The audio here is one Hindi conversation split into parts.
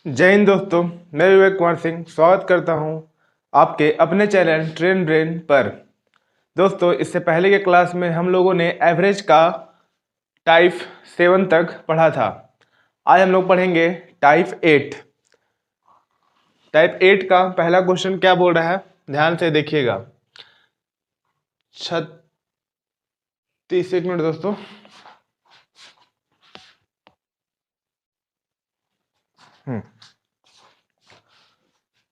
जय हिंद दोस्तों, मैं विवेक कुमार सिंह स्वागत करता हूं आपके अपने चैनल ट्रेन ब्रेन पर। दोस्तों, इससे पहले के क्लास में हम लोगों ने एवरेज का टाइप 7 तक पढ़ा था। आज हम लोग पढ़ेंगे टाइप 8। टाइप 8 का पहला क्वेश्चन क्या बोल रहा है, ध्यान से देखिएगा। 36 एक मिनट दोस्तों।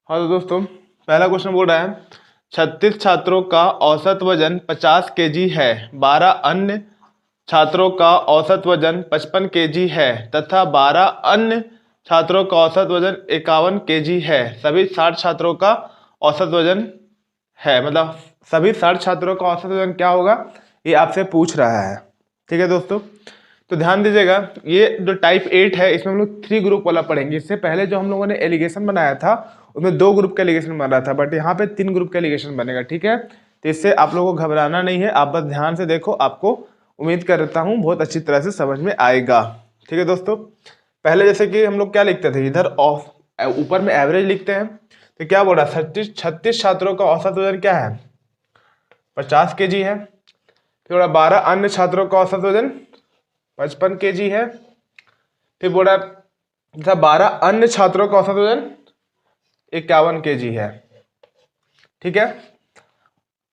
हाँ तो दोस्तों, पहला क्वेश्चन बोल रहा है 36 छात्रों का औसत वजन 50 केजी है, 12 अन्य छात्रों का औसत वजन 55 केजी है तथा 12 अन्य छात्रों का औसत वजन 51 केजी है। सभी 60 छात्रों का औसत वजन है, मतलब सभी 60 छात्रों का औसत वजन क्या होगा, ये आपसे पूछ रहा है। ठीक है दोस्तों, तो ध्यान दीजिएगा। ये जो टाइप 8 है, इसमें हम लोग 3 ग्रुप वाला पढ़ेंगे। इससे पहले जो हम लोगों ने एलिगेशन बनाया था उसमें 2 ग्रुप का एलिगेशन बन रहा था, बट यहाँ पे 3 ग्रुप का एलिगेशन बनेगा। ठीक है, तो इससे आप लोगों को घबराना नहीं है, आप बस ध्यान से देखो, आपको उम्मीद करता हूँ बहुत अच्छी तरह से समझ में आएगा। ठीक है दोस्तों, पहले जैसे कि हम लोग क्या लिखते थे, इधर ऊपर में एवरेज लिखते हैं। तो क्या बोल रहा है, 36 छात्रों का औसत वजन क्या है, 50 केजी है। फिर 12 अन्य छात्रों का औसत वजन 55 केजी है। फिर बोला 12 अन्य छात्रों का औसत वजन 51 केजी है। ठीक है,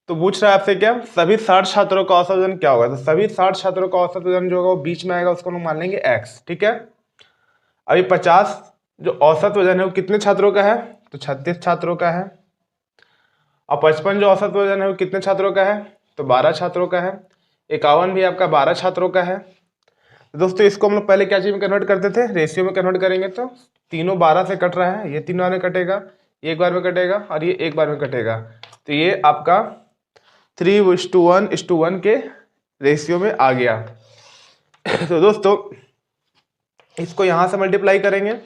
तो पूछ रहा है आपसे क्या, सभी 60 छात्रों का औसत वजन क्या होगा। तो सभी 60 छात्रों का औसत वजन जो होगा वो बीच में आएगा, उसको हम मान लेंगे x। ठीक है, अभी 50 जो औसत वजन है वो कितने छात्रों का है, तो 36 छात्रों का है। और 55 जो औसत वजन है वो कितने छात्रों का है, तो 12 छात्रों का है। 51 भी आपका 12 छात्रों का है। तो दोस्तों, इसको हम लोग पहले क्या चीज में कन्वर्ट करते थे, रेशियो में कन्वर्ट करेंगे। तो तीनों 12 से कट रहा है, ये 3 बार में कटेगा, एक बार में कटेगा और ये एक बार में कटेगा। तो ये आपका 3:1:1 के रेशियो में आ गया। तो दोस्तों, इसको यहाँ से मल्टीप्लाई करेंगे,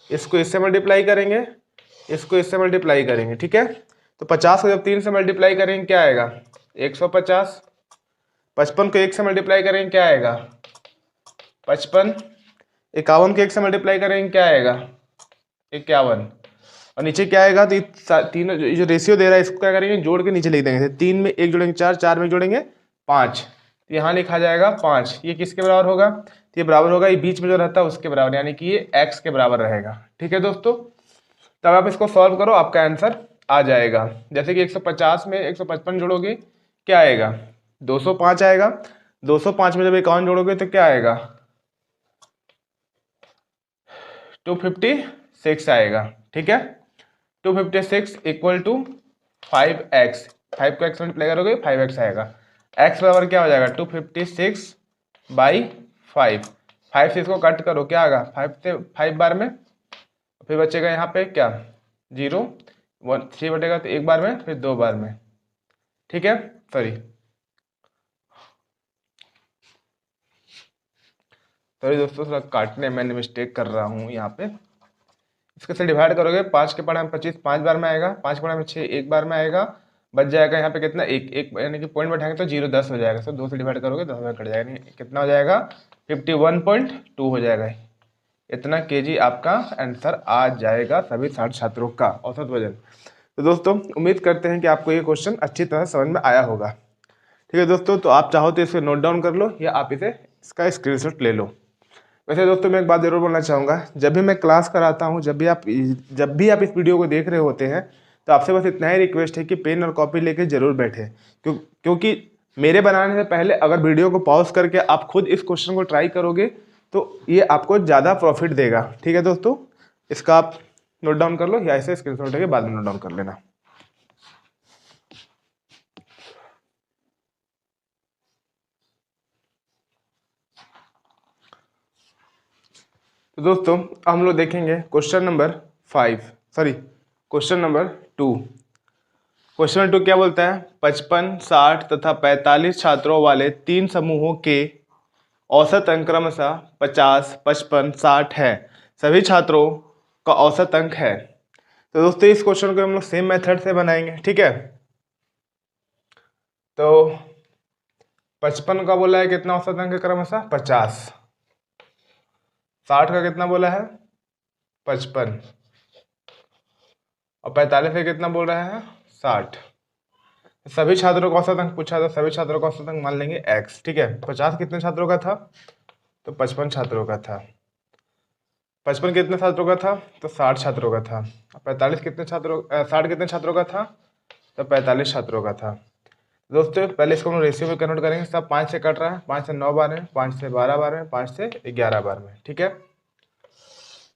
इसको इससे मल्टीप्लाई करेंगे, इसको इससे मल्टीप्लाई करेंगे। ठीक है, तो 50 को जब 3 से मल्टीप्लाई करेंगे क्या आएगा, 150। 55 को 1 से मल्टीप्लाई करेंगे क्या आएगा, 55। 51 को 1 से मल्टीप्लाई करेंगे क्या आएगा, 51। और नीचे क्या आएगा, तो तीनों जो रेशियो दे रहा है इसको क्या करेंगे, जोड़ के नीचे लिख देंगे। 3 में 1 जोड़ेंगे 4, 4 में जोड़ेंगे 5, तो यहाँ लिखा जाएगा 5। ये किसके बराबर होगा, तो ये बराबर होगा, ये बीच में जो रहता है उसके बराबर, यानी कि ये x के बराबर रहेगा। ठीक है दोस्तों, तब आप इसको सॉल्व करो, आपका आंसर आ जाएगा। जैसे कि 150 में 155 जोड़ोगे क्या आएगा, 205 आएगा। 205 में जब 51 जोड़ोगे तो क्या आएगा, 256 आएगा। ठीक है, 256 इक्वल टू 5x। 5 को x मल्टीप्लाई करोगे 5x आएगा। x बराबर क्या हो जाएगा, 256/5। 5 से इसको कट करो, क्या आएगा, 5 से 5 बार में, फिर बचेगा यहाँ पे क्या, 0, 1 3 बटेगा तो 1 बार में, फिर 2 बार में। ठीक है, सॉरी दोस्तों, थोड़ा काटने मैंने मिस्टेक कर रहा हूँ यहाँ पे। इसके से डिवाइड करोगे, 5 के पढ़ा में 25 5 बार में आएगा, 5 पढ़ा में 6 1 बार में आएगा, बच जाएगा यहाँ पे कितना, एक एक, यानी कि पॉइंट बैठाएंगे तो 0 10 हो जाएगा। तो 2 से डिवाइड करोगे 10 में कट जाएगा, यानी कितना हो जाएगा, 51.2 हो जाएगा। इतना केजी आपका आंसर आ जाएगा सभी 60 छात्रों का औसत वजन। तो दोस्तों, उम्मीद करते हैं कि आपको ये क्वेश्चन अच्छी तरह समझ में आया होगा। ठीक है दोस्तों, तो आप चाहो तो इसे नोट डाउन कर लो या आप इसे इसका स्क्रीनशॉट ले लो। वैसे दोस्तों, मैं एक बात जरूर बोलना चाहूँगा, जब भी मैं क्लास कराता हूँ, जब भी आप इस वीडियो को देख रहे होते हैं, तो आपसे बस इतना ही रिक्वेस्ट है कि पेन और कॉपी लेके जरूर बैठे, क्योंकि मेरे बनाने से पहले अगर वीडियो को पॉज करके आप खुद इस क्वेश्चन को ट्राई करोगे तो ये आपको ज़्यादा प्रॉफिट देगा। ठीक है दोस्तों, इसका आप नोट डाउन कर लो या ऐसे स्क्रीनशॉट लेके बाद में नोट डाउन कर लेना। तो दोस्तों, हम लोग देखेंगे क्वेश्चन नंबर 2। क्वेश्चन नंबर 2 क्या बोलता है, 55, 60 तथा 45 छात्रों वाले 3 समूहों के औसत अंक क्रमशः 50, 55, 60 है। सभी छात्रों का औसत अंक है। तो दोस्तों, इस क्वेश्चन को हम लोग सेम मेथड से बनाएंगे। ठीक है, तो 55 का बोला है कितना औसत अंक है क्रमशः 50, 60 का कितना बोला है 55 और 45 से कितना बोल रहा है 60। सभी छात्रों का औसत अंक पूछा था, सभी छात्रों का औसत अंक मान लेंगे x। ठीक है, 50 कितने छात्रों का था तो 55 छात्रों का था। 55 कितने छात्रों का था तो 60 छात्रों का था। 45 कितने छात्रों 60 कितने छात्रों का था तो 45 छात्रों का था। दोस्तों पहले इसको हम रेशियो में कन्वर्ट करेंगे। सब 5 से कट रहा है, 5 से 9 बार में, 5 से 12 बार में, 5 से 11 बार में। ठीक है,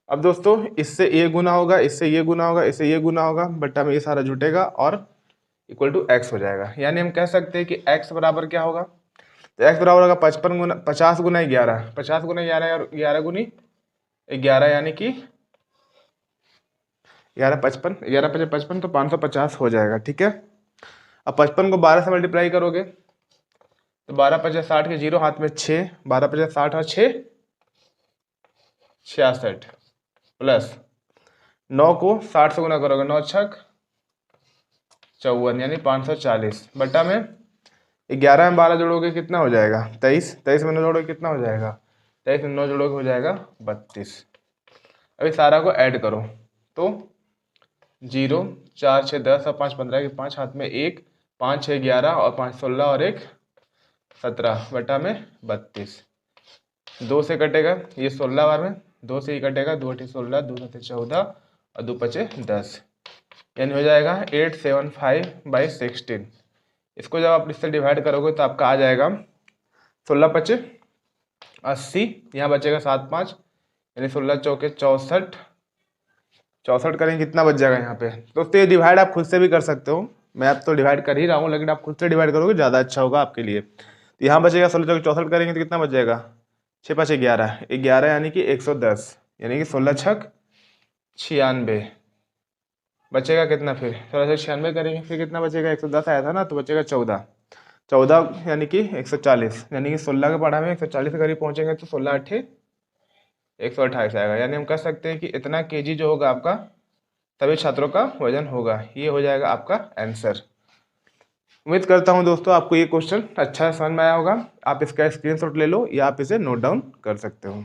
अब दोस्तों इससे ये गुना होगा, इससे ये गुना होगा, इससे ये गुना होगा, बट्टा में ये सारा जुटेगा और इक्वल टू एक्स हो जाएगा। यानी हम कह सकते हैं कि एक्स बराबर क्या होगा तो एक्स बराबर होगा 55 गुना 50 गुना 11, 50 गुना 11 और 11 गुनी 11, यानी कि 11 55, 11 55 55 तो 550 हो जाएगा। ठीक है, अब 55 को 12 से मल्टीप्लाई करोगे तो 12 50 60 के 0 हाथ में 6, 12 50 60 और 6 66 प्लस 9 को 60 से गुना करोगे 9 छक 54 यानी 540 बट्टा में 11 में 12 जोड़ोगे कितना हो जाएगा 23, 23 में 9 जोड़ोगे कितना हो जाएगा 23 में 9 जोड़ोगे हो जाएगा 32। अभी सारा को ऐड करो तो 0 4 6 10 और 5 15 के 5 हाथ में 1, 5 6 11 और 5 16 और 1 17 बटा में 32। 2 से कटेगा ये 16 बार में, 2 से ही कटेगा 2 8 16, 2 7 14 और 2 5 10, यानी हो जाएगा 875/16। इसको जब आप इससे डिवाइड करोगे तो आपका आ जाएगा 16 5 80, यहाँ बचेगा 7 5 यानी 16 चौके 64, 64 करेंगे कितना बच जाएगा यहाँ पे। दोस्तों ये डिवाइड आप खुद से भी कर सकते हो, मैं आप तो डिवाइड कर ही रहा हूँ, लेकिन आप खुद से डिवाइड करोगे ज़्यादा अच्छा होगा आपके लिए। तो यहाँ बचेगा 16 चौके 64 करेंगे तो कितना बच जाएगा 6 5 11, 11 यानी कि 110, यानी कि 16 छक 96 बचेगा कितना, फिर 16 से 96 करेंगे फिर कितना बचेगा 110 आया था ना तो बचेगा 14, 14 यानी कि 140, यानी कि 16 के पढ़ा में 140 के करीब पहुँचेंगे तो 16 8 128 आएगा। यानी हम कह सकते हैं कि इतना केजी जो होगा आपका सभी छात्रों का वजन होगा। ये हो जाएगा आपका आंसर। उम्मीद करता हूं दोस्तों आपको ये क्वेश्चन अच्छा समझ में आया होगा। आप इसका स्क्रीनशॉट ले लो या आप इसे नोट डाउन कर सकते हो।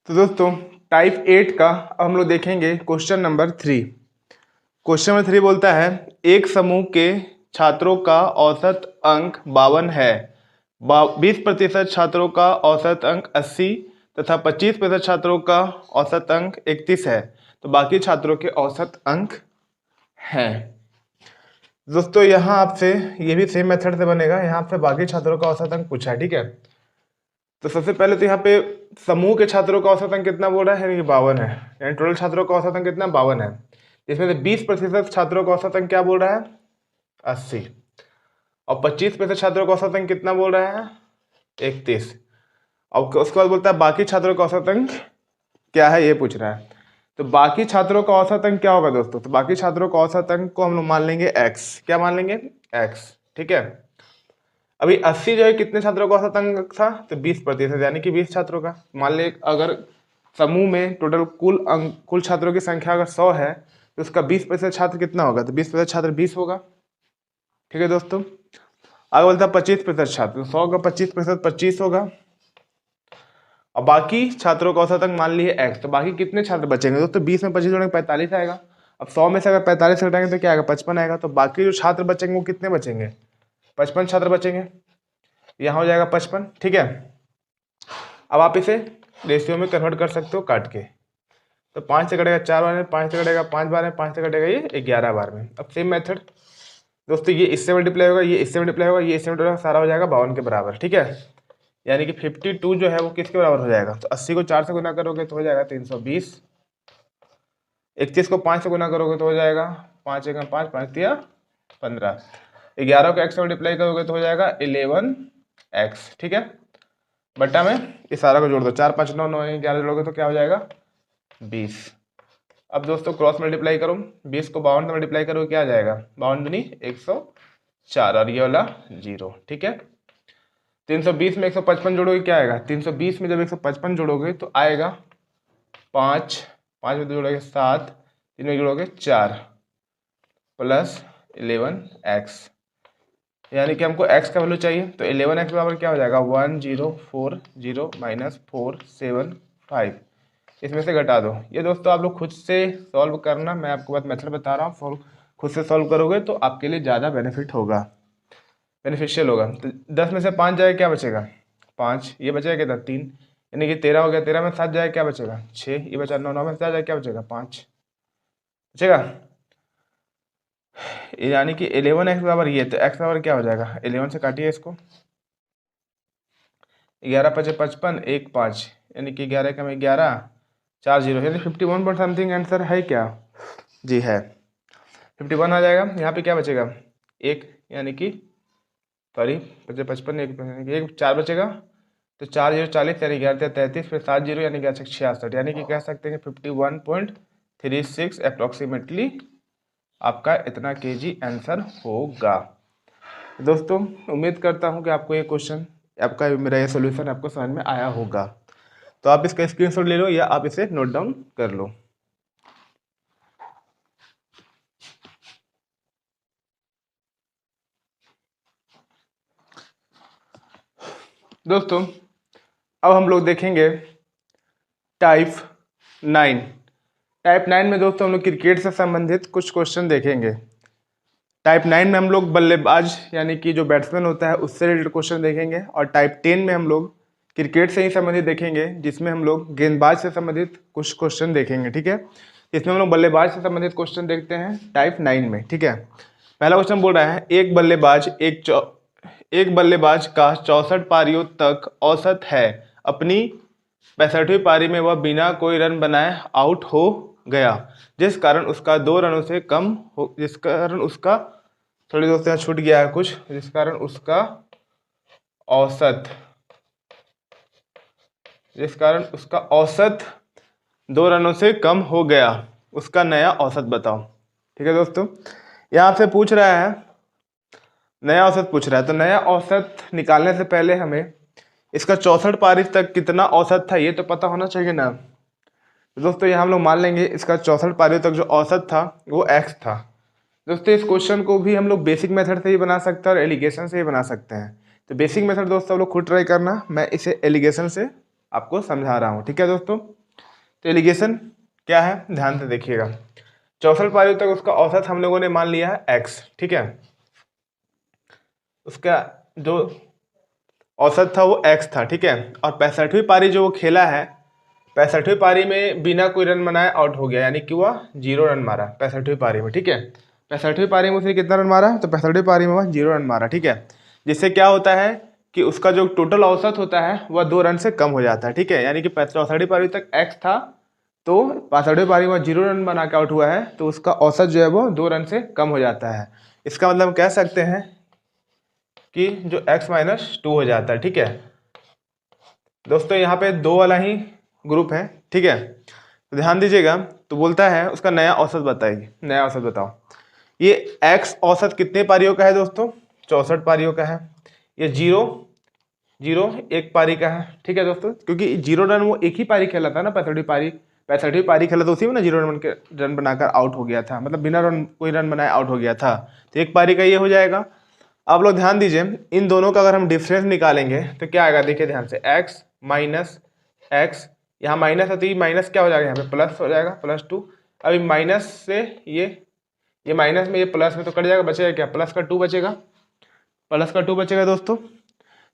तो दोस्तों टाइप 8 का अब हम लोग देखेंगे क्वेश्चन नंबर 3। क्वेश्चन नंबर 3 बोलता है एक समूह के छात्रों का औसत अंक 52 है, 20% छात्रों का औसत अंक 80 तथा 25% छात्रों का औसत अंक 31 है, तो बाकी छात्रों के औसत अंक हैं। दोस्तों यहाँ आपसे ये भी सेम मेथड से बनेगा, यहाँ आपसे बाकी छात्रों का औसत अंक पूछा है। ठीक है, तो सबसे पहले तो यहाँ पे समूह के छात्रों का औसत अंक कितना बोल रहा है, यानी कि 52 है, यानी टोटल छात्रों का औसत अंक कितना 52 है। इसमें से 20% छात्रों का औसत अंक क्या बोल रहा है 80 और 25% छात्रों का औसत अंक कितना बोल रहा है 31। और उसके बाद बोलता है बाकी छात्रों का औसत अंक क्या है ये पूछ रहा है। तो बाकी छात्रों का औसत अंक क्या होगा दोस्तों, तो बाकी छात्रों का औसत अंक को हम लोग मान लेंगे x। क्या मान लेंगे x। ठीक है, अभी 80 जो है कितने छात्रों का औसत अंक था तो 20%, यानी कि 20 छात्रों का। मान ले अगर समूह में टोटल कुल छात्रों की संख्या अगर 100 है तो उसका 20% छात्र कितना होगा, तो 20% छात्र 20 होगा। ठीक है दोस्तों, आगे बोलता है 25% छात्र, 100 का 25% 25 होगा और बाकी छात्रों का औसत अंक मान लिए x। तो बाकी कितने छात्र बचेंगे दोस्तों, 20 में 25 जोड़ेंगे 45 आएगा। अब 100 में से अगर 45 हटाएंगे तो क्या आएगा 55 आएगा। तो बाकी जो छात्र बचेंगे वो कितने बचेंगे 55 छात्र बचेंगे, यहाँ हो जाएगा 55। ठीक है, अब आप इसे रेशियो में कन्वर्ट कर सकते हो काट के। तो 5 से कटेगा 4 बार में, 5 से कटेगा 5 बार में, 5 से कटेगा ये 11 बार में। अब सेम मेथड दोस्तों, ये इससे मल्टीप्लाई होगा, ये इससे मल्टीप्लाई होगा, ये इससे मल्टीप्लाई होगा, सारा हो जाएगा 52 के बराबर। ठीक है, यानी कि 52 जो है वो किसके बराबर हो जाएगा, तो 80 को 4 से गुना करोगे तो हो जाएगा 320, 31 को 5 से गुना करोगे तो हो जाएगा 5 1 5 5 3 15, 11 को x से मल्टीप्लाई करोगे तो हो जाएगा 11x। ठीक है, बट्टा में इस सारा को जोड़ दो, 4 5 9 9 11 जोड़ोगे तो क्या हो जाएगा 20। अब दोस्तों क्रॉस मल्टीप्लाई करो, 20 को 52 से मल्टीप्लाई करो क्या आ जाएगा 52 दूनी 104 और ये वाला 0। ठीक है, 320 में 155 जोड़ोगे क्या आएगा, 320 में जब 155 जोड़ोगे तो आएगा 5, 5 में जोड़ोगे 7, 3 में जोड़ोगे 4 प्लस 11x, यानी कि हमको x का वैल्यू चाहिए, तो 11x बराबर क्या हो जाएगा 1040 माइनस 475, इसमें से घटा दो। ये दोस्तों आप लोग खुद से सॉल्व करना, मैं आपको बात मेथड बता रहा हूँ, सॉल्व खुद से सॉल्व करोगे तो आपके लिए ज़्यादा बेनिफिशियल होगा। तो 10 में से 5 जाएगा, क्या बचेगा 5, ये बचेगा कितना 3, यानी कि 13 हो गया। 13 में 7 जाएगा, क्या बचेगा 6, ये बचा 9, 9 में 7 जाएगा, क्या बचेगा 5 बचेगा। यानी कि 11x बराबर ये, तो x बराबर क्या हो जाएगा 11 से काटिए इसको, 11 पचे 55, 1 5, यानी कि 11 का में 11, 4 0, यानी 51 पॉइंट समथिंग आंसर है क्या, जी है 51 आ जाएगा। यहाँ पे क्या बचेगा 1, यानी कि सॉरी 55 1 4 बचेगा, तो 4 0 40, यानी 11 33, फिर 7 0 यानी 66, यानी कि कह सकते हैं 51.36 अप्रॉक्सीमेटली आपका इतना केजी आंसर होगा। दोस्तों उम्मीद करता हूं कि आपको ये क्वेश्चन, आपका मेरा ये सोल्यूशन आपको समझ में आया होगा। तो आप इसका स्क्रीनशॉट ले लो या आप इसे नोट डाउन कर लो। दोस्तों अब हम लोग देखेंगे टाइप 9। टाइप 9 में दोस्तों हम लोग क्रिकेट से संबंधित कुछ क्वेश्चन देखेंगे। टाइप 9 में हम लोग बल्लेबाज यानी कि जो बैट्समैन होता है उससे रिलेटेड क्वेश्चन देखेंगे, और टाइप 10 में हम लोग क्रिकेट से ही संबंधित देखेंगे, जिसमें हम लोग गेंदबाज से संबंधित कुछ क्वेश्चन देखेंगे। ठीक है, इसमें हम लोग बल्लेबाज से संबंधित क्वेश्चन देखते हैं टाइप 9 में। ठीक है, पहला क्वेश्चन बोल रहा है एक बल्लेबाज का 64 पारियों तक औसत है, अपनी 65वीं पारी में वह बिना कोई रन बनाए आउट हो गया, जिस कारण उसका 2 रनों से कम हो, जिस कारण उसका, थोड़ी दोस्तों यहाँ छूट गया है कुछ, जिस कारण उसका औसत 2 रनों से कम हो गया, उसका नया औसत बताओ। ठीक है दोस्तों, यहाँ से पूछ रहा है, नया औसत पूछ रहा है, तो नया औसत निकालने से पहले हमें इसका 64 पारी तक कितना औसत था ये तो पता होना चाहिए ना। तो दोस्तों यहाँ हम लोग मान लेंगे इसका 64 पारी तक जो औसत था वो x था। दोस्तों इस क्वेश्चन को भी हम लोग बेसिक मेथड से ही बना सकते हैं और एलिगेशन से ही बना सकते हैं। तो बेसिक मेथड दोस्तों आप लोग खुद ट्राई करना, मैं इसे एलिगेशन से आपको समझा रहा हूँ। ठीक है दोस्तों, तो एलिगेशन क्या है ध्यान से देखिएगा। 64 पारियों तक उसका औसत हम लोगों ने मान लिया है x। ठीक है, उसका जो औसत था वो x था। ठीक है, और 65वीं पारी जो वो खेला है, 65वीं पारी में बिना कोई रन बनाए आउट हो गया, यानी कि वह 0 रन मारा 65वीं पारी में। ठीक है, 65वीं पारी में उसने कितना रन मारा, तो 65वीं पारी में वह 0 रन मारा। ठीक है, जिससे क्या होता है कि उसका जो टोटल औसत होता है वह 2 रन से कम हो जाता है। ठीक है, यानी कि 64वीं पारी तक x था, तो 65वीं पारी में 0 रन बना के आउट हुआ है, तो उसका औसत जो है वो 2 रन से कम हो जाता है। इसका मतलब कह सकते हैं कि जो x-2 हो जाता है। ठीक है दोस्तों, यहाँ पे 2 वाला ही ग्रुप है। ठीक है, तो ध्यान दीजिएगा। तो बोलता है उसका नया औसत बताइए, नया औसत बताओ। ये x औसत कितने पारियों का है दोस्तों, 64 पारियों का है। ये 0 1 पारी का है। ठीक है दोस्तों, क्योंकि 0 रन वो एक ही पारी खेला था ना, 65वीं पारी खेला, तो उसी में ना 0 रन बनाकर आउट हो गया था, मतलब बिना कोई रन बनाए आउट हो गया था। तो 1 पारी का ये हो जाएगा। आप लोग ध्यान दीजिए, इन दोनों का अगर हम डिफरेंस निकालेंगे तो क्या आएगा, देखिए ध्यान से, x माइनस एक्स, यहाँ माइनस है तो ये माइनस क्या हो जाएगा, यहाँ पे प्लस हो जाएगा +2। अभी माइनस से ये माइनस में ये प्लस में तो कट जाएगा, बचेगा क्या, प्लस का 2 बचेगा दोस्तों।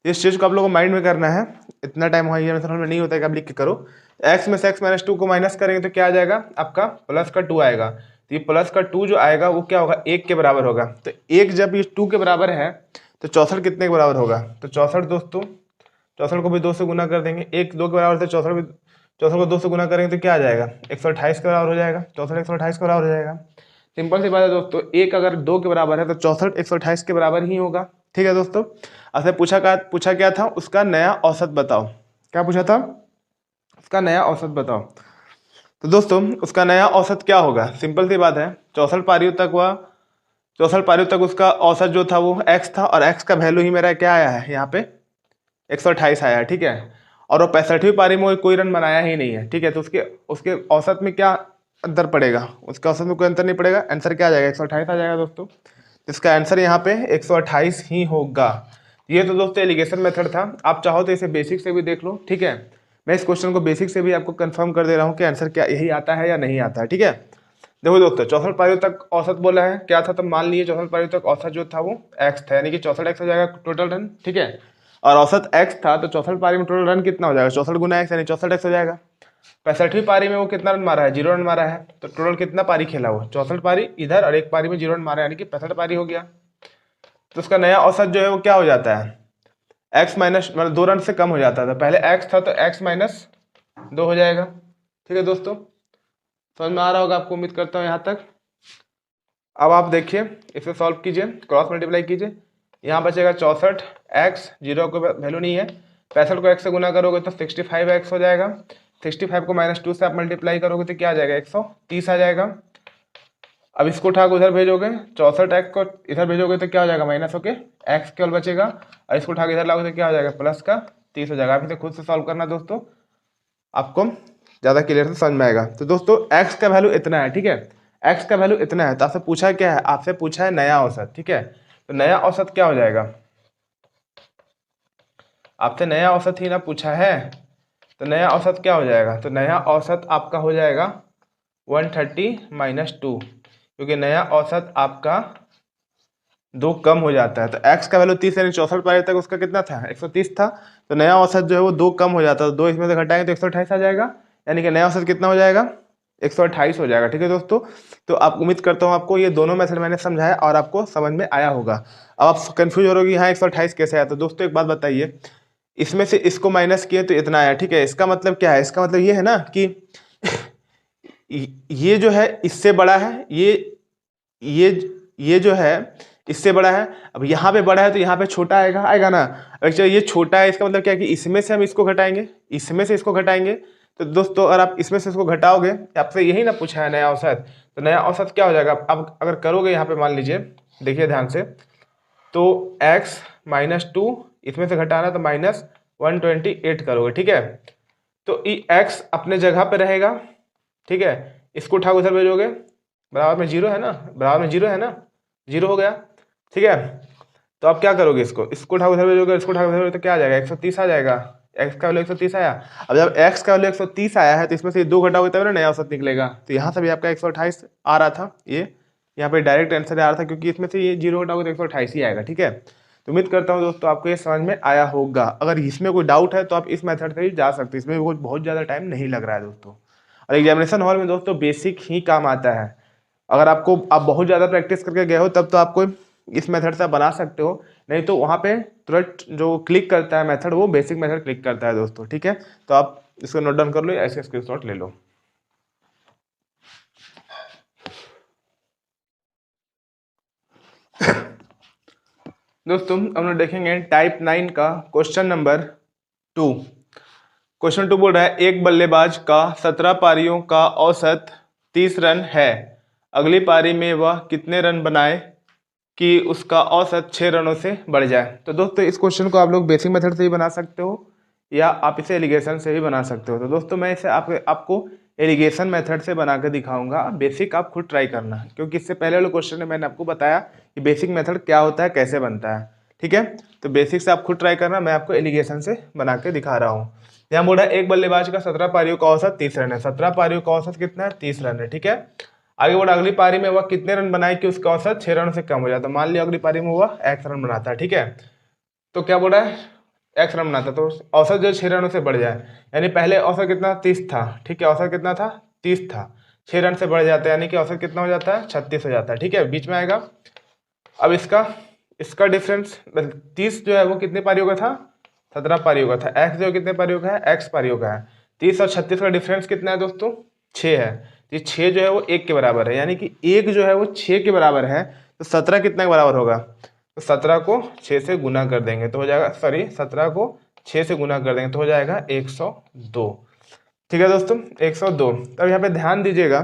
इस चीज़ को आप लोगों को माइंड में करना है, इतना टाइम हुआ ये मतलब नहीं होता है कि आप लिख के करो। x में से x -2 को माइनस करेंगे तो क्या आ जाएगा, आपका प्लस का 2 आएगा। तो ये प्लस का 2 जो आएगा वो क्या होगा, 1 के बराबर होगा। तो 1 जब ये 2 के बराबर है तो 64 कितने के बराबर होगा, तो 64 दोस्तों, 64 को भी 2 से गुना कर देंगे, 1 2 के बराबर, तो 64 को 2 से गुना करेंगे तो क्या आ जाएगा, 128 के बराबर हो जाएगा। 64 128 के बराबर हो जाएगा। सिंपल सी बात है दोस्तों, 1 अगर 2 के बराबर है तो 64 128 के बराबर ही होगा। ठीक है दोस्तों, आपसे पूछा क्या था, उसका नया औसत बताओ। क्या पूछा था, उसका नया औसत बताओ। तो दोस्तों उसका नया औसत क्या होगा, सिंपल सी बात है, 64 पारियों तक उसका औसत जो था वो x था, और x का वैल्यू ही मेरा क्या आया है, यहाँ पे 128 आया है। ठीक है, और वो 65वीं पारी में कोई रन बनाया ही नहीं है। ठीक है, तो उसके औसत में क्या अंतर पड़ेगा, उसके औसत में कोई अंतर नहीं पड़ेगा, आंसर क्या आ जाएगा, 128 आ जाएगा दोस्तों। इसका आंसर यहाँ पे 128 ही होगा। ये तो दोस्तों एलिगेशन मेथड था। आप चाहो तो इसे बेसिक से भी देख लो, ठीक है। मैं इस क्वेश्चन को बेसिक से भी आपको कंफर्म कर दे रहा हूँ कि आंसर क्या यही आता है या नहीं आता है, ठीक है। देखो दोस्तों 64 पारियों तक औसत बोला है, क्या था, तब मान लिए 64 पारियों तक औसत जो था वो x था, यानी कि 64x हो जाएगा टोटल रन, ठीक है। और औसत x था तो 64 पारी में टोटल रन कितना हो जाएगा, 64 गुना x यानी 64x हो जाएगा। 65वीं पारी में वो कितना रन मारा है, 0 रन मारा है, तो टोटल कितना पारी खेला वो, 64 पारी इधर और एक पारी में 0 रन मारा है, यानी कि 65 पारी हो गया। तो उसका नया औसत जो है वो क्या हो जाता है, x माइनस, मतलब 2 रन से कम हो जाता था। पहले x था तो x माइनस 2 हो जाएगा, ठीक है दोस्तों। समझ में आ रहा होगा आपको, उम्मीद करता हूँ यहाँ तक। अब आप देखिए, इसे सॉल्व कीजिए, क्रॉस मल्टीप्लाई कीजिए, यहाँ बचेगा 64, x 0 को वैल्यू नहीं है, 65 को x से गुना करोगे तो 65x हो जाएगा, 65 को -2 से आप मल्टीप्लाई करोगे तो क्या आ जाएगा, 130 आ जाएगा। अब इसको उठा के उधर भेजोगे, 64x को इधर भेजोगे तो क्या हो जाएगा, माइनस होके x केवल बचेगा, और इसको उठा के इधर लाओगे तो क्या हो जाएगा, प्लस का 30 हो जाएगा। आप इसे खुद से सॉल्व करना दोस्तों, आपको ज़्यादा क्लियर से समझ में आएगा। तो दोस्तों x का वैल्यू इतना है, ठीक है, x का वैल्यू इतना है, तो आपसे पूछा क्या है, आपसे पूछा है नया औसत, ठीक है। तो नया औसत क्या हो जाएगा, आपसे नया औसत ही ना पूछा है, तो नया औसत क्या हो जाएगा, तो नया औसत आपका हो जाएगा 130 - 2, क्योंकि नया औसत आपका 2 कम हो जाता है। तो x का वैल्यू 30 यानी 64 पारी तक उसका कितना था, 130 था, तो नया औसत जो है वो 2 कम हो जाता है, तो 2 इसमें से घटाएंगे तो 128 आ जाएगा, यानी कि नया औसत कितना हो जाएगा, 128 हो जाएगा, ठीक है दोस्तों। तो आप उम्मीद करता हूँ आपको ये दोनों मेथड मैंने समझाया और आपको समझ में आया होगा। अब आप कंफ्यूज हो रहे हो कि यहाँ 128 कैसे आया, तो दोस्तों एक बात बताइए, इसमें से इसको माइनस किए तो इतना आया, ठीक है। इसका मतलब क्या है, इसका मतलब ये है ना कि ये जो है इससे बड़ा है, ये जो है इससे बड़ा है। अब यहाँ पे बड़ा है तो यहाँ पे छोटा आएगा, आएगा ना। अच्छा ये छोटा है, इसका मतलब क्या है कि इसमें से हम इसको घटाएंगे, इसमें से इसको घटाएंगे, तो दोस्तों अगर आप इसमें से इसको घटाओगे, आपसे यही ना पूछा है नया औसत, तो नया औसत क्या हो जाएगा। अब अगर करोगे यहाँ पे, मान लीजिए, देखिए ध्यान से, तो x -2 इसमें से घटाना तो -128 करोगे, ठीक है। तो ये x अपने जगह पे रहेगा, ठीक है। इसको उठा उधर भेजोगे, बराबर में 0 है ना, बराबर में 0 है ना, 0 हो गया, ठीक है। तो आप क्या करोगे, इसको उठा उधर भेजोगे, इसको उठा उधर भेजोगे तो क्या आ जाएगा, 130 आ जाएगा। x का वैल्यू 130 आया। अब जब x का वैल्यू 130 आया है तो इसमें से 2 घटाओगे तब ना नया औसत निकलेगा। तो यहाँ से भी आपका 128 आ रहा था, ये यहाँ पे डायरेक्ट आंसर आ रहा था, क्योंकि इसमें से ये 0 घटाओगे तो 128 ही आएगा, ठीक है। तो उम्मीद करता हूँ दोस्तों आपको ये समझ में आया होगा। अगर इसमें कोई डाउट है तो आप इस मेथड से ही जा सकते हैं, इसमें बहुत ज़्यादा टाइम नहीं लग रहा है दोस्तों। और एग्जामिनेशन हॉल में दोस्तों बेसिक ही काम आता है। अगर आप बहुत ज़्यादा प्रैक्टिस करके गए हो तब तो आपको इस मेथड से बना सकते हो, नहीं तो वहाँ पे तुरंत जो क्लिक करता है मेथड, वो बेसिक मेथड क्लिक करता है दोस्तों, ठीक है। तो आप इसको नोट डाउन कर लो, ऐसे स्क्रीनशॉट ले लो। दोस्तों हम लोग देखेंगे टाइप 9 का क्वेश्चन नंबर 2। क्वेश्चन 2 बोल रहा है, एक बल्लेबाज का 17 पारियों का औसत 30 रन है, अगली पारी में वह कितने रन बनाए कि उसका औसत 6 रनों से बढ़ जाए। तो दोस्तों इस क्वेश्चन को आप लोग बेसिक मेथड से ही बना सकते हो या आप इसे एलिगेशन से ही बना सकते हो। तो दोस्तों मैं इसे आपको एलिगेशन मेथड से बना के दिखाऊंगा, बेसिक आप खुद ट्राई करना, क्योंकि इससे पहले वाले क्वेश्चन में मैंने आपको बताया कि बेसिक मेथड क्या होता है, कैसे बनता है, ठीक है। तो बेसिक से आप खुद ट्राई करना, मैं आपको एलिगेशन से बना के दिखा रहा हूँ। यहाँ बोल रहा है एक बल्लेबाज का 17 पारियों का औसत 30 रन है, 17 पारियों का औसत कितना है, 30 रन है, ठीक है। आगे बोला अगली पारी में वह कितने रन बनाए कि उसका औसत 6 रन से कम हो जाता है। मान लिया अगली पारी में वह x रन बनाता है, ठीक है। तो क्या बोल रहा है, x रन बनाता, तो औसत जो 6 रनों से बढ़ जाए, यानी पहले औसत कितना 30 था, ठीक है, औसत कितना था 30 था, 6 रन से बढ़ जाता है, यानी कि औसत कितना हो जाता है 36 हो जाता है, ठीक है, बीच में आएगा। अब इसका डिफरेंस 30 जो है वो कितने पारियों का था, 17 पारियों का था, x जो कितने पारियों का है, x पारियों का है। 30 और 36 का डिफरेंस कितना है दोस्तों, 6 है। तो 6 जो है वो 1 के बराबर है, यानी कि 1 जो है वो 6 के बराबर है, तो 17 कितना के बराबर होगा, तो 17 को 6 से गुना कर देंगे तो हो जाएगा, 17 को 6 से गुना कर देंगे तो हो जाएगा 102, ठीक है दोस्तों, 102। तब यहाँ पे ध्यान दीजिएगा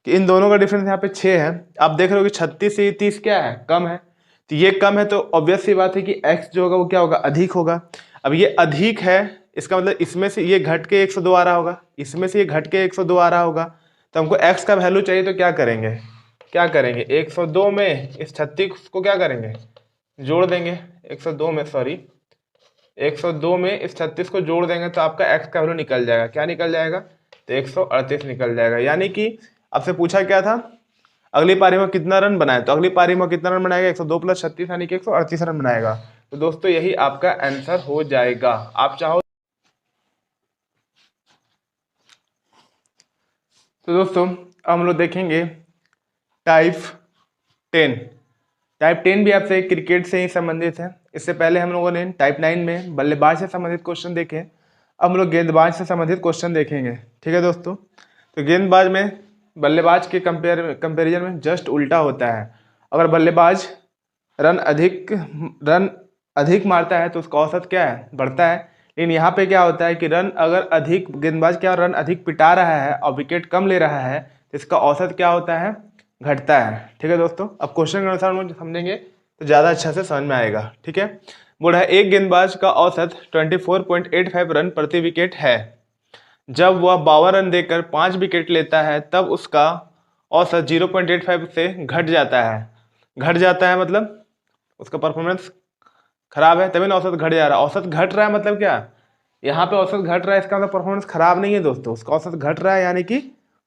कि इन दोनों का डिफरेंस यहाँ पे 6 है। आप देख रहे हो कि 36 से 30 क्या है, कम है, तो ये कम है, तो ऑब्वियस सी बात है कि x जो होगा वो क्या होगा, अधिक होगा। अब ये अधिक है, इसका मतलब इसमें से ये घट के 102 आ रहा होगा, इसमें से ये घट के 102 आ रहा होगा, तो हमको x का वैल्यू चाहिए, तो क्या करेंगे, क्या करेंगे, 102 में इस 36 को क्या करेंगे, जोड़ देंगे। 102 में, सॉरी, 102 में इस 36 को जोड़ देंगे तो आपका x का वैल्यू निकल जाएगा। क्या निकल जाएगा, तो 138 निकल जाएगा। यानी कि आपसे पूछा क्या था, अगली पारी में कितना रन बनाए, तो अगली पारी में कितना रन बनाएगा, 102 प्लस 36 यानी कि 138 रन बनाएगा। तो दोस्तों यही आपका आंसर हो जाएगा। आप चाहो तो दोस्तों हम लोग देखेंगे टाइप 10। टाइप 10 भी आपसे क्रिकेट से ही संबंधित है। इससे पहले हम लोगों ने टाइप 9 में बल्लेबाज से संबंधित क्वेश्चन देखे। अब हम लोग गेंदबाज से संबंधित क्वेश्चन देखेंगे। ठीक है दोस्तों, तो गेंदबाज में बल्लेबाज के कंपेरिजन में जस्ट उल्टा होता है। अगर बल्लेबाज रन अधिक मारता है तो उसका औसत क्या है, बढ़ता है। लेकिन यहाँ पे क्या होता है कि रन अगर अधिक, गेंदबाज क्या रन अधिक पिटा रहा है और विकेट कम ले रहा है तो इसका औसत क्या होता है, घटता है। ठीक है दोस्तों, अब क्वेश्चन के अनुसार हम लोग समझेंगे तो ज़्यादा अच्छा से समझ में आएगा। ठीक है, बोला है एक गेंदबाज का औसत 24.85 रन प्रति विकेट है। जब वह 52 रन देकर 5 विकेट लेता है तब उसका औसत 0.85 से घट जाता है। घट जाता है मतलब उसका परफॉर्मेंस खराब है, तभी ना औसत घट जा रहा है। औसत घट रहा है मतलब क्या, यहाँ पे औसत घट रहा है, इसका मतलब परफॉर्मेंस खराब नहीं है दोस्तों, उसका औसत घट रहा है यानी कि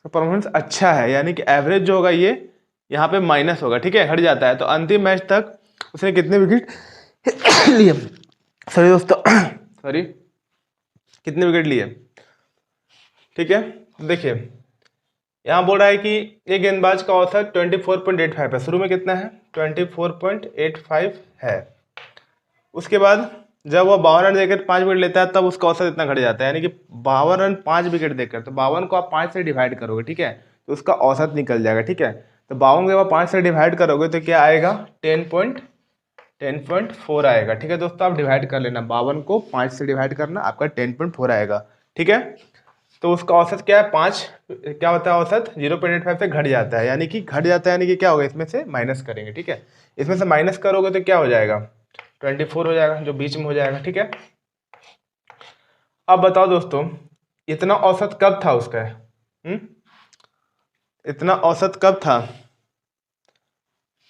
परफॉर्मेंस अच्छा है, यानी कि एवरेज जो होगा ये यहाँ पे माइनस होगा। ठीक है, घट जाता है। तो अंतिम मैच तक उसने कितने विकेट लिए, सॉरी दोस्तों सॉरी, कितने विकेट लिए। ठीक है, तो देखिए यहाँ बोल रहा है कि ये गेंदबाज का औसत 24.85 है। शुरू में कितना है, 24.85 है। उसके बाद जब वह 52 रन देकर 5 विकेट लेता है तब उसका औसत इतना घट जाता है, यानी कि 52 रन 5 विकेट देकर, तो 52 को आप 5 से डिवाइड करोगे। ठीक है, तो उसका औसत निकल जाएगा। ठीक है, तो 52 को आप 5 से डिवाइड करोगे तो क्या आएगा, 10.4 आएगा। ठीक है दोस्तों, आप डिवाइड कर लेना, 52 को 5 से डिवाइड करना, आपका 10.4 आएगा। ठीक है, तो उसका औसत क्या है, 5 क्या होता है, औसत 0.85 से घट जाता है, यानी कि घट जाता है, यानी कि क्या होगा, इसमें से माइनस करेंगे। ठीक है, इसमें से माइनस करोगे तो क्या हो जाएगा, 24 हो जाएगा, जो बीच में हो जाएगा। ठीक है, अब बताओ दोस्तों इतना औसत कब था उसका, इतना औसत कब था,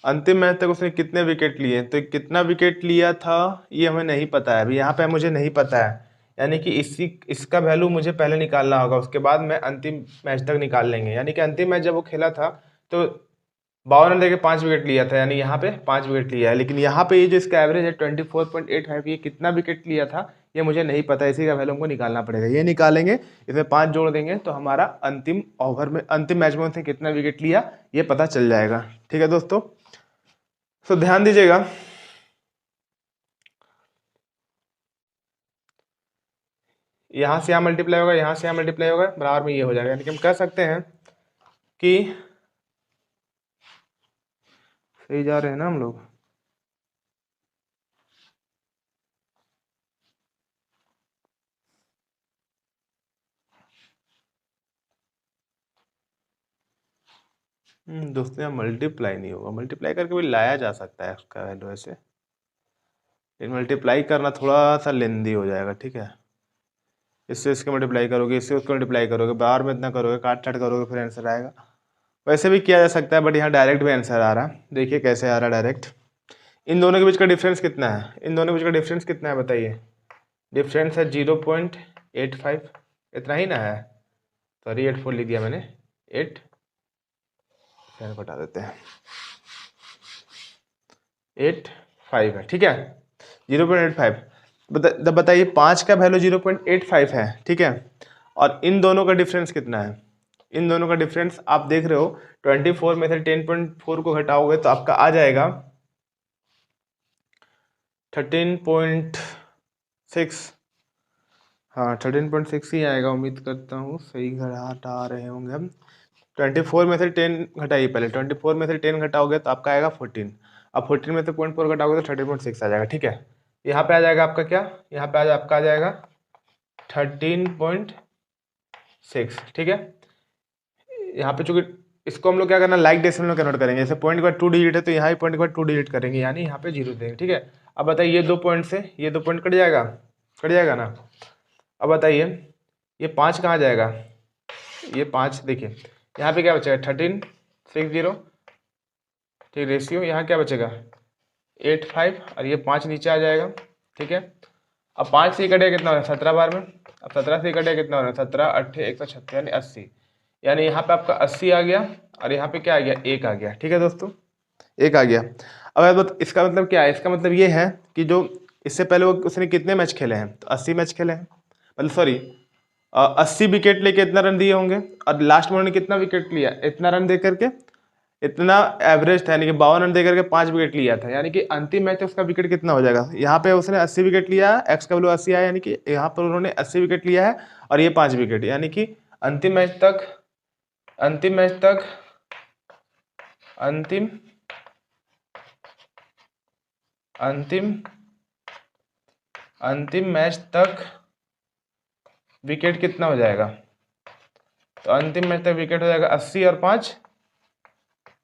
अंतिम मैच तक उसने कितने विकेट लिए, तो कितना विकेट लिया था ये हमें नहीं पता है अभी, यहाँ पे मुझे नहीं पता है, यानी कि इसका वैल्यू मुझे पहले निकालना होगा, उसके बाद मैं अंतिम मैच तक निकाल लेंगे। यानी कि अंतिम मैच जब वो खेला था तो 52 रन देके 5 विकेट लिया था, यानी यहाँ पे 5 विकेट लिया है। लेकिन यहाँ पे ये जो इसका एवरेज है 24.85, ये कितना विकेट लिया था ये मुझे नहीं पता, इसी का वैल्यू हमको निकालना पड़ेगा। ये निकालेंगे, इसमें 5 जोड़ देंगे तो हमारा अंतिम ओवर में, अंतिम मैच में उसने कितना विकेट लिया ये पता चल जाएगा। ठीक है दोस्तों, तो ध्यान दीजिएगा, यहाँ से यहाँ मल्टीप्लाई होगा, यहाँ से यहाँ मल्टीप्लाई होगा, बराबर में ये हो जाएगा। यानी कि हम कह सकते हैं कि सही जा रहे हैं ना हम लोग। दोस्तों यहाँ मल्टीप्लाई नहीं होगा, मल्टीप्लाई करके भी लाया जा सकता है उसका वैल्यू ऐसे, लेकिन मल्टीप्लाई करना थोड़ा सा लेंदी हो जाएगा। ठीक है, इससे इसके मल्टीप्लाई करोगे, इससे उसको मल्टीप्लाई करोगे, बार में इतना करोगे, काट काट करोगे, फिर आंसर आएगा। वैसे भी किया जा सकता है, बट यहाँ डायरेक्ट भी आंसर आ रहा है। देखिए कैसे आ रहा है डायरेक्ट। इन दोनों के बीच का डिफरेंस कितना है, इन दोनों के बीच का डिफरेंस कितना है बताइए, डिफरेंस है 0.85, इतना ही ना है, सॉरी 84 लिख दिया मैंने, 8 बता देते हैं, 85 है। ठीक है, 0.85। बताइए 5 का वैल्यू 0.85 है। ठीक है, और इन दोनों का डिफरेंस कितना है, इन दोनों का डिफरेंस आप देख रहे हो, 24 में से 10.4 को घटाओगे तो आपका आ जाएगा 13.6। हाँ 13.6 ही आएगा, उम्मीद करता हूँ सही घटा रहे होंगे हम। 24 में से 10 घटाइए, पहले 24 में से 10 घटाओगे तो आपका आएगा 14। अब 14 में से 0.4 घटाओगे तो 13.6 आ जाएगा। ठीक है, यहाँ पे आ जाएगा आपका क्या, यहाँ पे आपका आ जाएगा 13.6। ठीक है, यहाँ पे चूंकि इसको हम लोग क्या करना, लाइक डेसिमल में कन्वर्ट करेंगे, जैसे पॉइंट के बाद 2 डिजिट है तो यहाँ भी पॉइंट के बाद 2 डिजिट करेंगे, यानी यहाँ पे 0 देंगे। ठीक है, अब बताइए ये 2 पॉइंट से ये 2 पॉइंट कट जाएगा, कट जाएगा ना। अब बताइए ये 5 कहाँ जाएगा, ये 5 देखिए यहाँ पे क्या बचेगा 1360, ठीक, रेशियो यहाँ क्या बचेगा 8/5 और ये 5 नीचे आ जाएगा। ठीक है, अब 5 से कटेगा कितना हो रहा है 17 बार में। अब 17 से कटेगा कितना हो रहा है 17 8 136 यानी 80, यानी यहाँ पे आपका 80 आ गया और यहाँ पे क्या आ गया 1 आ गया। ठीक है दोस्तों, 1 आ गया। अब इसका मतलब क्या है, इसका मतलब ये है कि जो इससे पहले वो उसने कितने मैच खेले हैं, तो 80 मैच खेले हैं, मतलब सॉरी 80 विकेट लेके इतना रन दिए होंगे और लास्ट में उन्होंने कितना विकेट लिया, इतना रन दे करके, इतना एवरेज था, यानी कि 52 रन दे करके 5 विकेट लिया था, यानी कि अंतिम मैच उसका विकेट कितना हो जाएगा। यहाँ पे उसने 80 विकेट लिया है, एक्स का वैल्यू 80 आया, यानी कि यहाँ पर उन्होंने 80 विकेट लिया है और ये 5 विकेट, यानी कि अंतिम मैच तक अंतिम मैच तक विकेट कितना हो जाएगा, तो अंतिम मैच तक विकेट हो जाएगा 80 और 5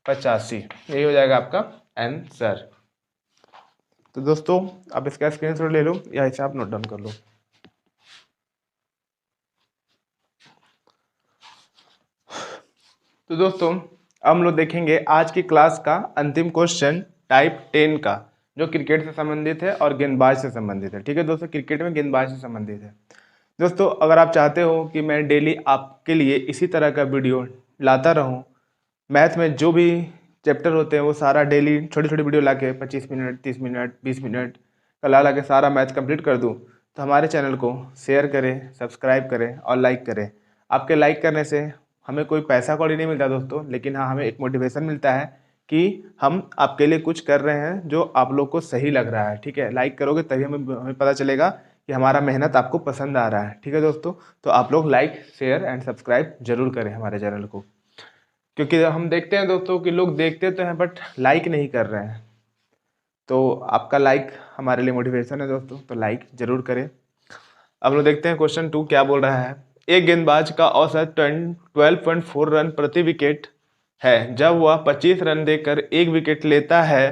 85, यही हो जाएगा आपका आंसर। तो दोस्तों आप इसका स्क्रीनशॉट ले लो या इसे आप नोट डाउन कर लो। तो दोस्तों हम लोग देखेंगे आज की क्लास का अंतिम क्वेश्चन टाइप 10 का, जो क्रिकेट से संबंधित है और गेंदबाज से संबंधित है। ठीक है दोस्तों, क्रिकेट में गेंदबाज से संबंधित है। दोस्तों अगर आप चाहते हो कि मैं डेली आपके लिए इसी तरह का वीडियो लाता रहूं, मैथ में जो भी चैप्टर होते हैं वो सारा डेली छोटी छोटी वीडियो ला के 25 मिनट 30 मिनट 20 मिनट का ला के सारा मैथ कंप्लीट कर दूं, तो हमारे चैनल को शेयर करें, सब्सक्राइब करें और लाइक करें। आपके लाइक करने से हमें कोई पैसा कौड़ी नहीं मिलता दोस्तों, लेकिन हाँ हमें एक मोटिवेशन मिलता है कि हम आपके लिए कुछ कर रहे हैं जो आप लोग को सही लग रहा है। ठीक है, लाइक करोगे तभी हमें पता चलेगा कि हमारा मेहनत आपको पसंद आ रहा है। ठीक है दोस्तों, तो आप लोग लाइक शेयर एंड सब्सक्राइब जरूर करें हमारे चैनल को, क्योंकि हम देखते हैं दोस्तों कि लोग देखते तो हैं बट लाइक नहीं कर रहे हैं। तो आपका लाइक हमारे लिए मोटिवेशन है दोस्तों, तो लाइक जरूर करें। अब लोग देखते हैं क्वेश्चन 2 क्या बोल रहा है। एक गेंदबाज का औसत 12.4 रन प्रति विकेट है। जब वह 25 रन देकर एक विकेट लेता है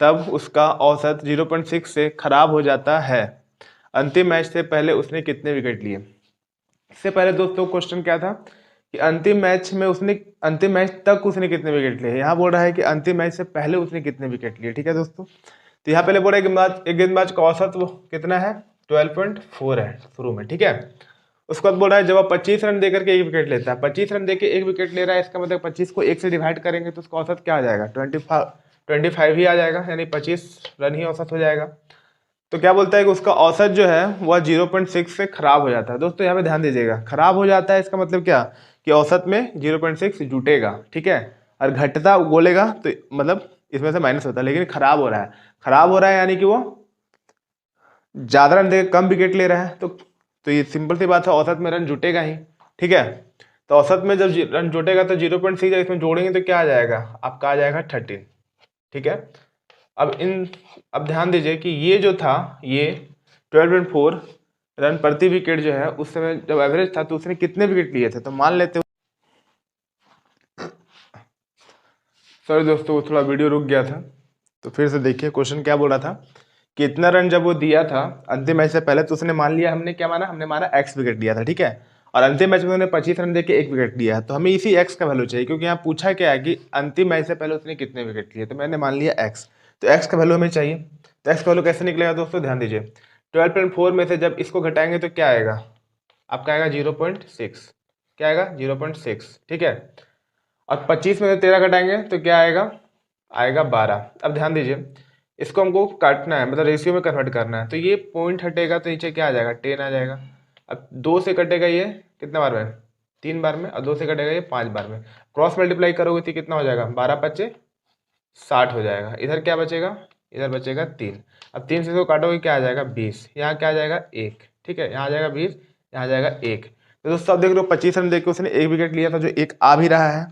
तब उसका औसत 0.6 से खराब हो जाता है। अंतिम मैच से पहले उसने कितने विकेट लिए। इससे पहले दोस्तों क्वेश्चन क्या था कि अंतिम मैच तक उसने कितने विकेट लिए। यहाँ बोल रहा है कि अंतिम मैच से पहले उसने कितने विकेट लिए। ठीक है दोस्तों, तो यहाँ पहले बोल रहा है एक गेंदबाज का औसत वो कितना है 12.4 है शुरू में। ठीक है, उसके बाद बोल रहा है जब आप 25 रन देकर के एक विकेट लेता है, 25 रन देकर एक विकेट ले रहा है, इसका मतलब 25 को 1 से डिवाइड करेंगे तो उसका औसत क्या आ जाएगा 25 ही आ जाएगा, यानी 25 रन ही औसत हो जाएगा। तो क्या बोलता है कि उसका औसत जो है वह 0.6 से खराब हो जाता है। दोस्तों यहाँ पे ध्यान दीजिएगा, खराब हो जाता है इसका मतलब क्या कि औसत में 0.6 जुटेगा। ठीक है, और घटता बोलेगा तो मतलब इसमें से माइनस होता है, लेकिन खराब हो रहा है यानी कि वो ज्यादा रन दे कम विकेट ले रहा है। तो ये सिंपल सी बात है, औसत में रन जुटेगा ही। ठीक है, तो औसत में जब रन जुटेगा तो 0.6 इसमें जोड़ेंगे तो क्या आ जाएगा आपका आ जाएगा 13। ठीक है, अब ध्यान दीजिए कि ये जो था ये 12.4 रन प्रति विकेट जो है उस समय जब एवरेज था तो उसने कितने विकेट लिए थे। तो मान लेते, सॉरी दोस्तों वो थोड़ा वीडियो रुक गया था, तो फिर से देखिए क्वेश्चन क्या बोला था कि इतना रन जब वो दिया था अंतिम मैच से पहले, तो उसने मान लिया, हमने माना एक्स विकेट लिया था। ठीक है, और अंतिम मैच में उन्होंने 25 रन देके एक विकेट लिया है, तो हमें इसी एक्स का वैल्यू चाहिए, क्योंकि यहाँ पूछा क्या है कि अंतिम मैच से पहले उसने कितने विकेट लिए, तो मैंने मान लिया एक्स, तो एक्स का वैल्यू हमें चाहिए। तो एक्स का वैल्यू कैसे निकलेगा दोस्तों, ध्यान दीजिए 12.4 में से जब इसको घटाएंगे तो क्या आएगा आपका आएगा 0.6, क्या आएगा 0.6। ठीक है, और 25 में से 13 घटाएंगे तो क्या आएगा 12। अब ध्यान दीजिए इसको हमको काटना है, मतलब रेशियो में कन्वर्ट करना है, तो ये पॉइंट हटेगा तो नीचे क्या आ जाएगा 10 आ जाएगा। अब 2 से कटेगा ये कितने बार में 3 बार में, और 2 से कटेगा ये 5 बार में, क्रॉस मल्टीप्लाई करोगे तो कितना हो जाएगा 12×5 = 60 हो जाएगा। इधर क्या बचेगा, इधर बचेगा 3। अब 3 से इसको काटोगे क्या आ जाएगा 20, यहाँ क्या आ जाएगा 1। ठीक है, यहाँ आ जाएगा 20, यहाँ आ जाएगा 1। तो दोस्तों अब देख लो 25 रन देके उसने एक विकेट लिया था जो एक आ भी रहा है,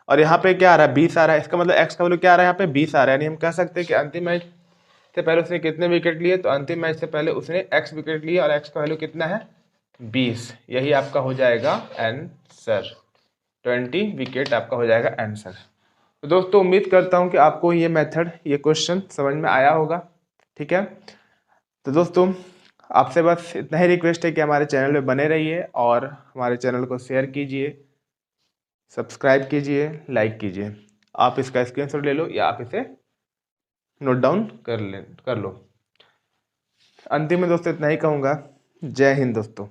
और यहाँ पे क्या आ रहा है 20 आ रहा है, इसका मतलब एक्स का वैल्यू क्या आ रहा है यहाँ पे 20 आ रहा है, यानी हम कह सकते हैं कि अंतिम मैच से पहले उसने कितने विकेट लिए, तो अंतिम मैच से पहले उसने एक्स विकेट लिए और एक्स का वैल्यू कितना है 20, यही आपका हो जाएगा आंसर, 20 विकेट आपका हो जाएगा आंसर। तो दोस्तों उम्मीद करता हूँ कि आपको ये मेथड ये क्वेश्चन समझ में आया होगा। ठीक है, तो दोस्तों आपसे बस इतना ही रिक्वेस्ट है कि हमारे चैनल पे बने रहिए और हमारे चैनल को शेयर कीजिए, सब्सक्राइब कीजिए, लाइक कीजिए। आप इसका स्क्रीनशॉट ले लो या आप इसे नोट डाउन कर लो। अंतिम में दोस्तों इतना ही कहूँगा। जय हिंद दोस्तों।